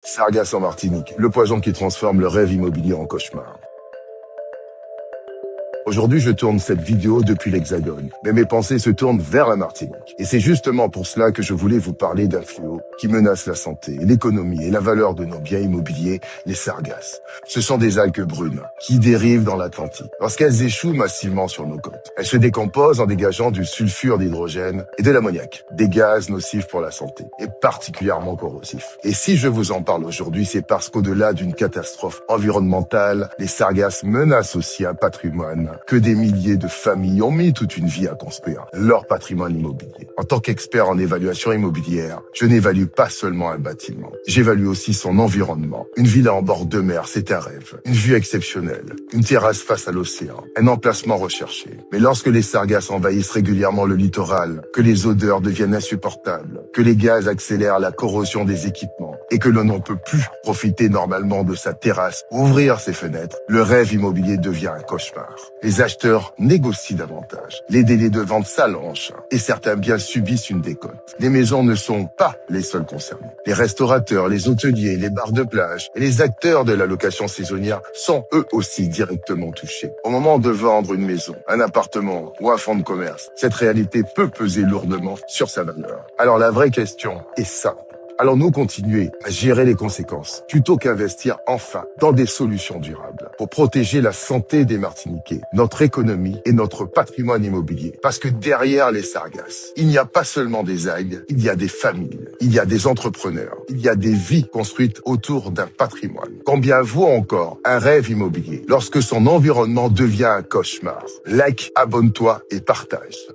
Sargasses en Martinique, le poison qui transforme le rêve immobilier en cauchemar. Aujourd'hui, je tourne cette vidéo depuis l'Hexagone, mais mes pensées se tournent vers la Martinique. Et c'est justement pour cela que je voulais vous parler d'un fléau qui menace la santé, l'économie et la valeur de nos biens immobiliers, les sargasses. Ce sont des algues brunes qui dérivent dans l'Atlantique. Lorsqu'elles échouent massivement sur nos côtes, elles se décomposent en dégageant du sulfure d'hydrogène et de l'ammoniac, des gaz nocifs pour la santé et particulièrement corrosifs. Et si je vous en parle aujourd'hui, c'est parce qu'au-delà d'une catastrophe environnementale, les sargasses menacent aussi un patrimoine que des milliers de familles ont mis toute une vie à construire, leur patrimoine immobilier. En tant qu'expert en évaluation immobilière, je n'évalue pas seulement un bâtiment, j'évalue aussi son environnement. Une villa en bord de mer, c'est un rêve. Une vue exceptionnelle, une terrasse face à l'océan, un emplacement recherché. Mais lorsque les sargasses envahissent régulièrement le littoral, que les odeurs deviennent insupportables, que les gaz accélèrent la corrosion des équipements et que l'on ne peut plus profiter normalement de sa terrasse ou ouvrir ses fenêtres, le rêve immobilier devient un cauchemar. Les acheteurs négocient davantage, les délais de vente s'allongent et certains biens subissent une décote. Les maisons ne sont pas les seuls concernés. Les restaurateurs, les hôteliers, les bars de plage et les acteurs de la location saisonnière sont eux aussi directement touchés. Au moment de vendre une maison, un appartement ou un fonds de commerce, cette réalité peut peser lourdement sur sa valeur. Alors la vraie question est simple. Allons-nous continuer à gérer les conséquences plutôt qu'investir enfin dans des solutions durables pour protéger la santé des Martiniquais, notre économie et notre patrimoine immobilier? Parce que derrière les sargasses, il n'y a pas seulement des algues, il y a des familles, il y a des entrepreneurs, il y a des vies construites autour d'un patrimoine. Combien vaut encore un rêve immobilier lorsque son environnement devient un cauchemar? Like, abonne-toi et partage.